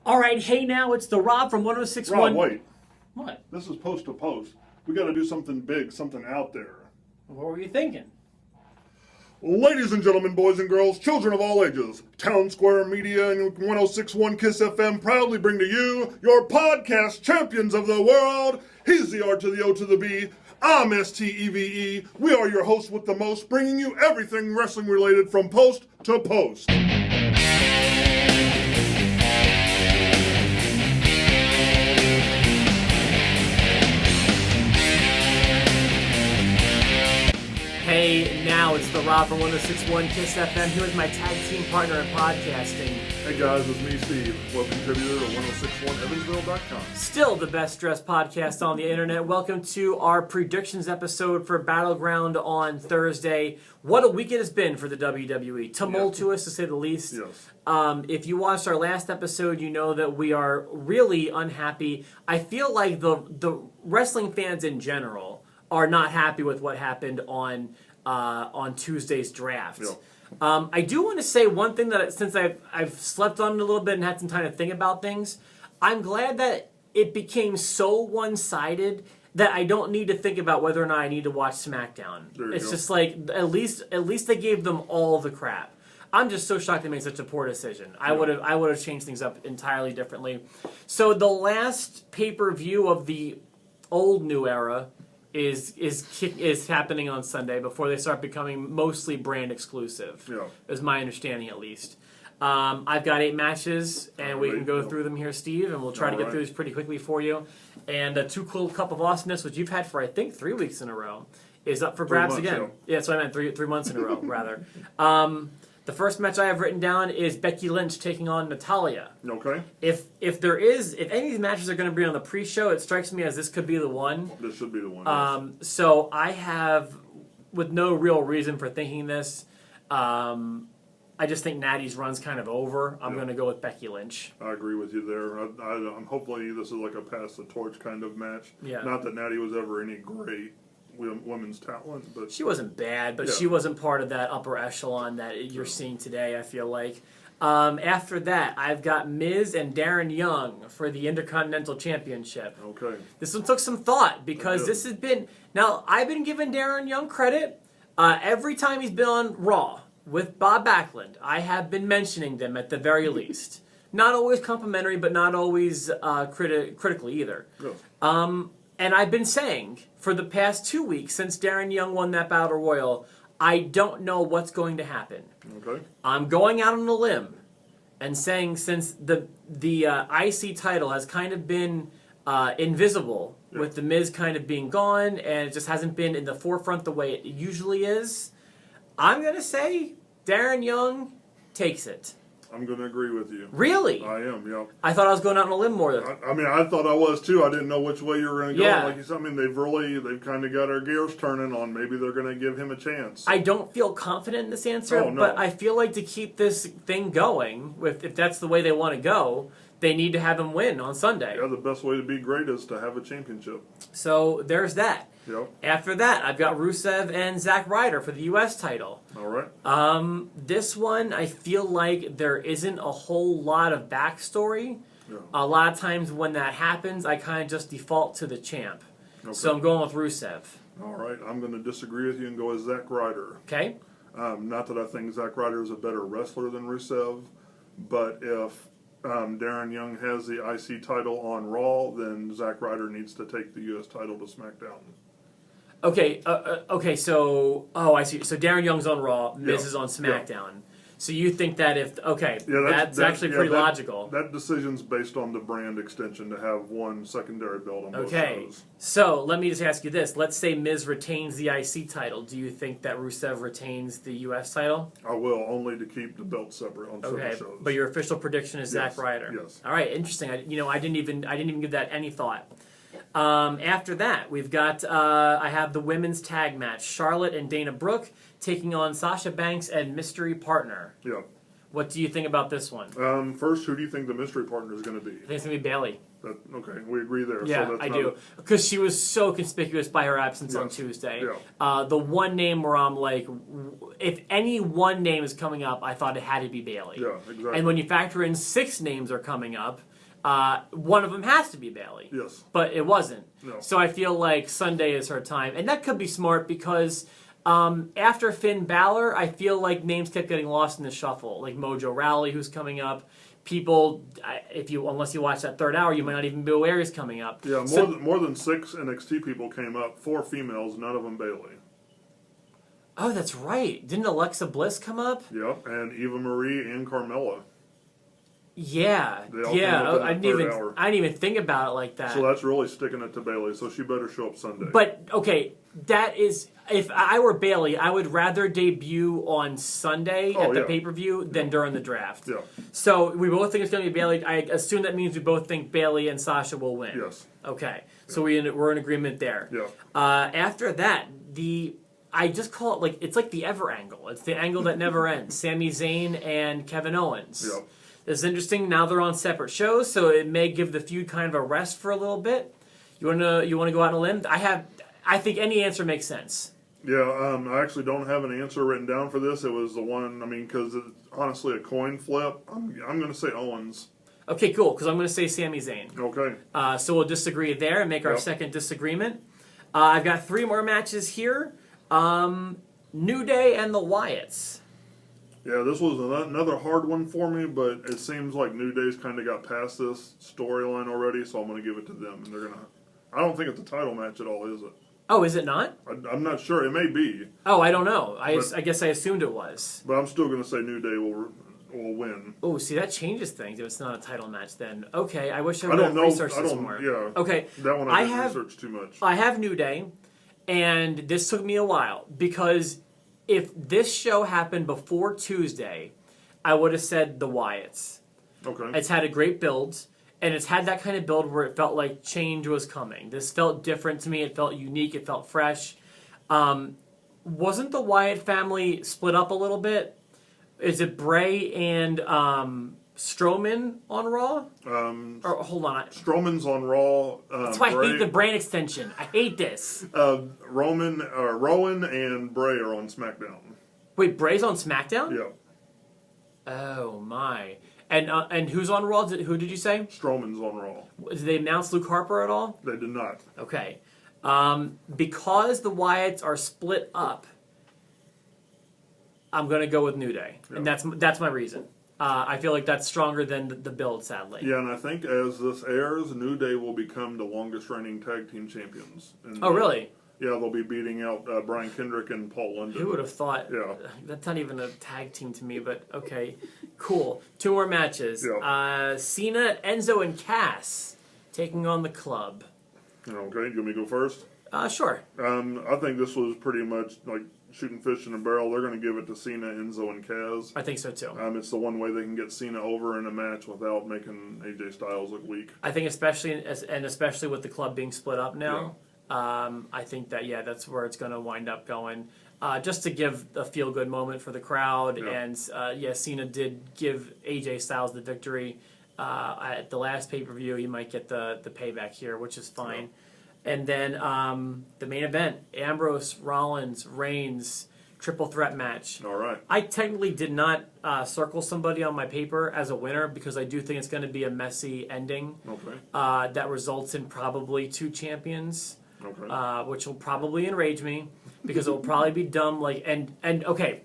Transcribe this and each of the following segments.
All right, hey now, it's the Rob from 1061. Rob, wait. What? This is post to post. We got to do something big, something out there. What were you thinking? Ladies and gentlemen, boys and girls, children of all ages, Town Square Media and 1061 KISS FM proudly bring to you your podcast champions of the world. He's the R to the O to the B. I'm STEVE. We are your hosts with the most, bringing you everything wrestling related from post to post. Hey, now it's the Rob from 1061 KISS FM here with my tag team partner in podcasting. Hey guys, it's me, Steve, web contributor at 1061 evansville.com. Still the best dressed podcast on the internet. Welcome to our predictions episode for Battleground on Thursday. What a week it has been for the WWE. Tumultuous, to say the least. Yes. If you watched our last episode, you know that we are really unhappy. I feel like the wrestling fans in general are not happy with what happened on Tuesday's draft. Yeah. I do want to say one thing that since I've slept on it a little bit and had some time to think about things, I'm glad that it became so one-sided that I don't need to think about whether or not I need to watch SmackDown. It's just like at least they gave them all the crap. I'm just so shocked they made such a poor decision. I would have changed things up entirely differently. So the last pay-per-view of the old new era is happening on Sunday before they start becoming mostly brand exclusive. Yeah. Is my understanding at least. I've got 8 matches, and we can go through them here, Steve, and we'll try to get through these pretty quickly for you. And a Too Cool Cup of Awesomeness, which you've had for I think 3 weeks in a row, is up for grabs again. Yeah, that's what I meant. 3 months in a row, rather. The first match I have written down is Becky Lynch taking on Natalya. Okay. If any of these matches are going to be on the pre-show, it strikes me as this could be the one. This should be the one. Yes. So I have, with no real reason for thinking this, I just think Natty's run's kind of over. I'm going to go with Becky Lynch. I agree with you there. I'm hopefully this is like a pass the torch kind of match. Yeah. Not that Natty was ever any great women's talent, but She wasn't bad, but she wasn't part of that upper echelon that you're seeing today, I feel like. After that, I've got Miz and Darren Young for the Intercontinental Championship. Okay. This one took some thought because this has been... Now, I've been giving Darren Young credit. Every time he's been on Raw with Bob Backlund, I have been mentioning them at the very least. Not always complimentary, but not always critically either. Yes. And I've been saying for the past 2 weeks since Darren Young won that Battle Royal, I don't know what's going to happen. Okay. I'm going out on a limb and saying since the IC title has kind of been invisible with The Miz kind of being gone and it just hasn't been in the forefront the way it usually is, I'm going to say Darren Young takes it. I'm going to agree with you. Really? I am, yeah. I thought I was going out on a limb more than I mean, I thought I was too. I didn't know which way you were going to go. Yeah. Like you said, I mean, they've kind of got our gears turning on. Maybe they're going to give him a chance. I don't feel confident in this answer, but I feel like to keep this thing going, if that's the way they want to go, they need to have him win on Sunday. Yeah, the best way to be great is to have a championship. So there's that. Yep. After that, I've got Rusev and Zack Ryder for the U.S. title. All right. This one, I feel like there isn't a whole lot of backstory. Yeah. A lot of times when that happens, I kind of just default to the champ. Okay. So I'm going with Rusev. All right. I'm going to disagree with you and go with Zack Ryder. Okay. Not that I think Zack Ryder is a better wrestler than Rusev, but if Darren Young has the IC title on Raw, then Zack Ryder needs to take the U.S. title to SmackDown. Okay, so I see. So Darren Young's on Raw, Miz is on SmackDown. Yeah. So you think that that's actually pretty logical. That decision's based on the brand extension to have one secondary belt on both shows. So let me just ask you this. Let's say Miz retains the IC title. Do you think that Rusev retains the US title? I will, only to keep the belt separate on certain shows. But your official prediction is Zack Ryder. Yes. All right, interesting. I didn't even give that any thought. After that, we've got I have the women's tag match: Charlotte and Dana Brooke taking on Sasha Banks and Mystery Partner. Yeah. What do you think about this one? First, who do you think the mystery partner is going to be? I think it's going to be Bayley. Okay, we agree there. Yeah, so that's I do. Because she was so conspicuous by her absence on Tuesday. Yeah. The one name where I'm like, if any one name is coming up, I thought it had to be Bayley. Yeah, exactly. And when you factor in 6 names are coming up, One of them has to be Bayley. Yes. But it wasn't. No. So I feel like Sunday is her time. And that could be smart because after Finn Balor, I feel like names kept getting lost in the shuffle. Like Mojo Rawley, who's coming up. People, unless you watch that third hour, you might not even be aware he's coming up. Yeah, more than 6 NXT people came up, 4 females, none of them Bayley. Oh, that's right. Didn't Alexa Bliss come up? Yep, and Eva Marie and Carmella. Yeah, I didn't even think about it like that. So that's really sticking it to Bayley. So she better show up Sunday. But okay, that is, if I were Bayley, I would rather debut on Sunday at the pay-per-view than during the draft. Yeah. So we both think it's going to be Bayley. I assume that means we both think Bayley and Sasha will win. Yes. Okay, so we're in agreement there. Yeah. After that, I just call it it's like the ever angle. It's the angle that never ends. Sami Zayn and Kevin Owens. Yep. It's interesting. Now they're on separate shows, so it may give the feud kind of a rest for a little bit. You wanna go out on a limb? I think any answer makes sense. Yeah, I actually don't have an answer written down for this. It was the one, because it's honestly a coin flip. I'm going to say Owens. Okay, cool, because I'm going to say Sami Zayn. Okay. So we'll disagree there and make our second disagreement. I've got 3 more matches here. New Day and the Wyatts. Yeah, this was another hard one for me, but it seems like New Day's kind of got past this storyline already, so I'm going to give it to them. And they're going to... I don't think it's a title match at all, is it? Oh, is it not? I'm not sure. It may be. Oh, I don't know. I guess I assumed it was. But I'm still going to say New Day will win. Oh, see, that changes things if it's not a title match then. Okay, I wish I would have researched this more. Yeah. Okay. That one I didn't research too much. I have New Day, and this took me a while, because if this show happened before Tuesday, I would have said the Wyatts. Okay. It's had a great build, and it's had that kind of build where it felt like change was coming. This felt different to me. It felt unique. It felt fresh. Wasn't the Wyatt family split up a little bit? Is it Bray and Strowman on Raw? Or hold on. Strowman's on Raw. That's why I hate the brand extension. I hate this. Rowan and Bray are on SmackDown. Wait, Bray's on SmackDown? Yeah. Oh my. And who's on Raw? Who did you say? Strowman's on Raw. Did they announce Luke Harper at all? They did not. Okay. Because the Wyatts are split up, I'm going to go with New Day. Yeah. And that's my reason. I feel like that's stronger than the build, sadly. Yeah, and I think as this airs, New Day will become the longest reigning tag team champions. Oh, really? Yeah, they'll be beating out Brian Kendrick and Paul London. Who would have thought? Yeah. That's not even a tag team to me, but okay. Cool. 2 more matches. Yeah. Cena, Enzo, and Cass taking on the Club. Okay, do you want me to go first? Sure. I think this was pretty much like shooting fish in a barrel. They're going to give it to Cena, Enzo, and Kaz. I think so, too. It's the one way they can get Cena over in a match without making AJ Styles look weak. I think especially with the Club being split up now. Yeah. I think that, that's where it's going to wind up going. Just to give a feel-good moment for the crowd. Yeah. And, Cena did give AJ Styles the victory at the last pay-per-view. He might get the payback here, which is fine. Yeah. And then the main event, Ambrose, Rollins, Reigns, triple threat match. All right. I technically did not circle somebody on my paper as a winner because I do think it's going to be a messy ending. Okay. That results in probably 2 champions. Okay. Which will probably enrage me because it will probably be dumb. And okay.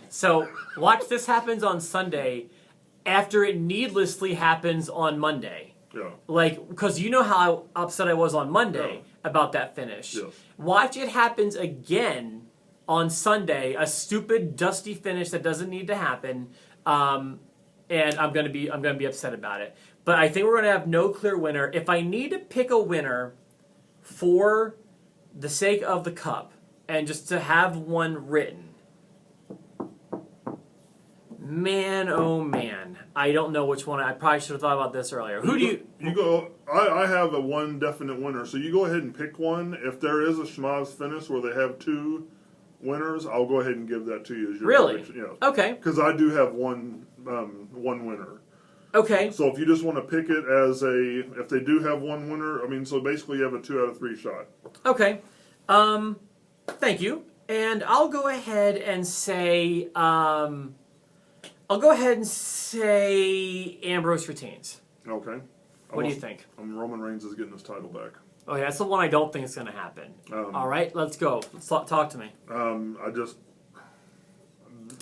So watch this happens on Sunday after it needlessly happens on Monday. Yeah. Because you know how upset I was on Monday about that finish. Yes. Watch it happens again on Sunday, a stupid, dusty finish that doesn't need to happen, and I'm gonna be upset about it. But I think we're gonna have no clear winner. If I need to pick a winner for the sake of the cup and just to have one written, man, oh man, I don't know which one. I probably should have thought about this earlier. Who do you go? I have a one definite winner, so you go ahead and pick one. If there is a schmoz finish where they have 2 winners, I'll go ahead and give that to you as your really? prediction. Yeah. Okay. Because I do have one winner. Okay. So if you just want to pick it as if they do have one winner, so basically you have a 2 out of 3 shot. Okay. Thank you. And I'll go ahead and say, I'll go ahead and say Ambrose retains. Okay. What do you think? Roman Reigns is getting his title back. Oh, yeah, that's the one I don't think is going to happen. All right, let's go. Let's talk to me. I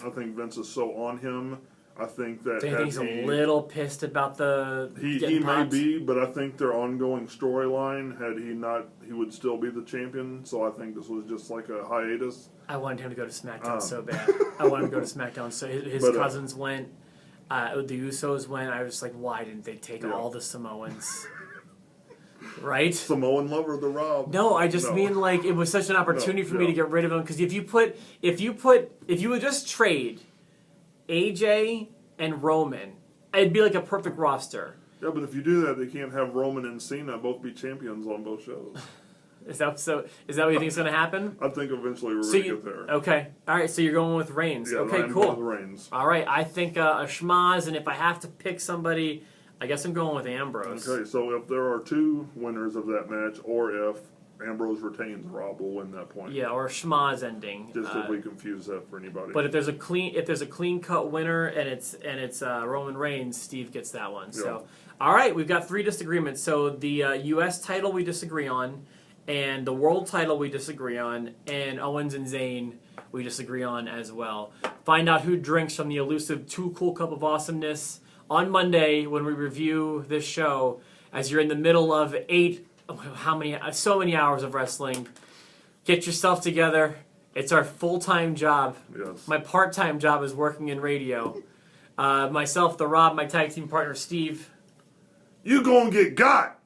think Vince is so on him. I think that Do you think he's a little pissed about the he may be, but I think their ongoing storyline, had he not, he would still be the champion. So I think this was just like a hiatus. I wanted him to go to SmackDown so bad. I wanted him to go to SmackDown. So his cousins went. The Usos went. I was just like, why didn't they take all the Samoans? Right? Samoan lover, the Rob. No, I just mean like it was such an opportunity for me to get rid of him, because if you would just trade AJ and Roman, it'd be like a perfect roster. Yeah, but if you do that, they can't have Roman and Cena both be champions on both shows. Is that what you think is going to happen? I think eventually we're going to get there. Okay. All right, so you're going with Reigns. Yeah, okay, I'm cool. going with Reigns. All right, I think a schmaz, and if I have to pick somebody, I guess I'm going with Ambrose. Okay, so if there are two winners of that match, or if Ambrose retains, Rob will win that point. Yeah, or a schmaz ending. Just if we confuse that for anybody. But if there's a clean cut winner and it's Roman Reigns, Steve gets that one. Yeah. So, all right, we've got 3 disagreements. So the U.S. title we disagree on, and the world title we disagree on, and Owens and Zayn we disagree on as well. Find out who drinks from the elusive Too Cool Cup of Awesomeness on Monday when we review this show, as you're in the middle of so many hours of wrestling. Get yourself together. It's our full-time job. Yes. My part-time job is working in radio. Myself, the Rob, my tag team partner, Steve. You gonna get got!